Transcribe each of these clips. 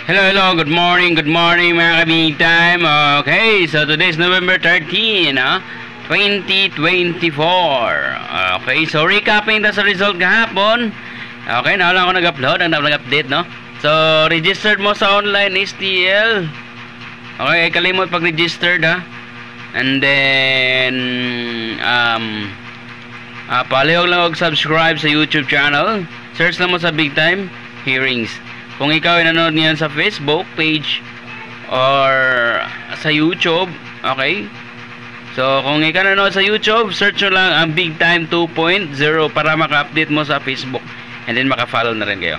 Hello, good morning mga ka-big time. Okay, so today is November 13, 2024. Okay, so recapping sa result kahapon. Okay, na lang ako nag-upload, nag-update, no? So, registered mo sa online STL. Okay, kalimot pag-registered, ha? And then, palihog lang og-subscribe sa YouTube channel. Search lang mo sa Big Time Hearings. Kung ikaw ay nanonood niyan sa Facebook page or sa YouTube, okay? So, kung ikaw nanonood sa YouTube, search mo lang ang Big Time 2.0 para maka-update mo sa Facebook. And then maka-follow na rin kayo.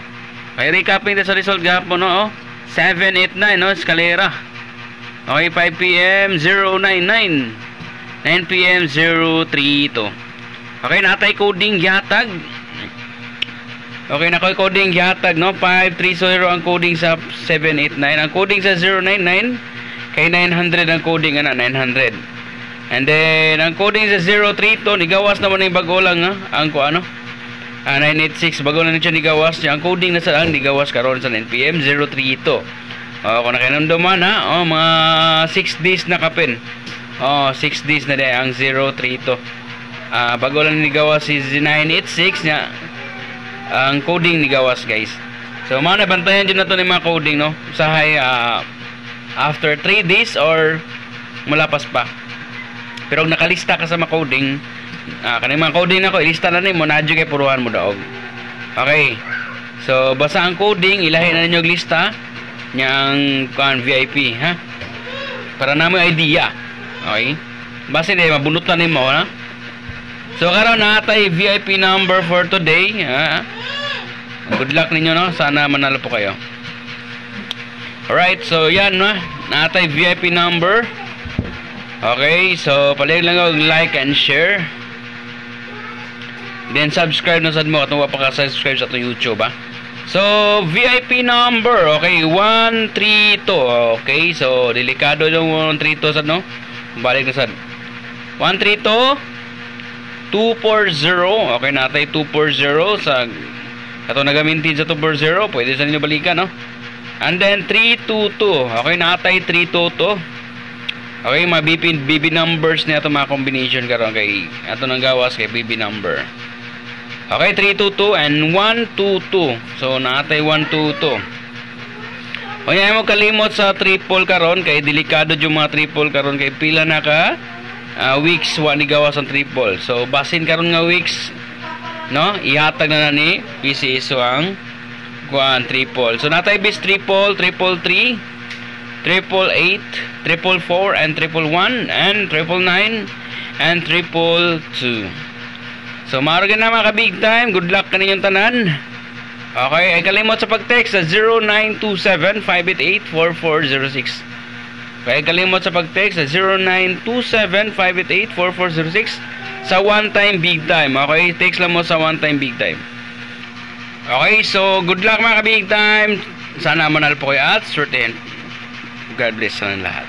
Okay, recapping na sa result gahapon, no? 789, no? Escalera. Okay, 5 PM 099. 9 PM 032. Okay, natay coding yatag. Okay, na coding yatag, no? 530 ang coding sa 789. Ang coding sa 099 kay 900 ang coding, 900. And then ang coding sa 032 nigawas naman yung bago lang, ang 986 bago lang siya nigawas. Ang coding na sa nigawas karon sa 9 PM 032. Kung nakinunduman, mga 6 days na kapin. 6 days na din ang 032. Bago lang nigawas si 986 niya. Ang coding ni gawas, guys. So mga nabantayan din na to ni mga coding, no? Usahay after 3 days or malapas pa. Pero kung nakalista ka sa mga coding, kanang mga coding na ko ilista na nimo, nadyo kay puruhan mo daog. Okay. So basa ang coding, ilahin na ninyo lista nyang VIP, ha? Para na mo idea. Okay? Basta di mabunutan nimo, ha? So karon natay VIP number for today, ha? Good luck ninyo, no? Sana manalo po kayo. Alright, so yan, no? Natay VIP number. Okay, so palig lang og like and share. Then subscribe na sad mo katong wa pa ka subscribe sa atong YouTube, ha? So VIP number, okay, 132. Okay, so delikado yung 132 sad, no? Balik na sad. 132 240. Okay, natay 240 sa kato nagamintin sa 240, pwede sa ninyo balikan, no? And then 322. Okay, natay 322. Okay, mga BB numbers niya, ito mga combination karon kay ato nang gawas kay BB number. Okay, 322 and 122. So natay 122. Oya mo kalimot sa triple karon kay delikado yung mga triple karon kay pila na ka weeks wa ni gawas ang triple. So basin karon nga weeks, no, ihatag na ni PCSO ang kuan triple. So natay bis triple, 333, 888, 444 and 111 and 999 and 222. So maaro na mga ka-big time. Good luck kaninyong tanan. Okay, ay kalimot sa pag-text sa 0927-588-4406. Kaya kalimot sa pag-text sa 0927-588-4406 sa one time big time. Okay, text lang mo sa one time big time. Okay, so good luck mga ka-big time. Sana manalo po kayo at certain. God bless sa lahat.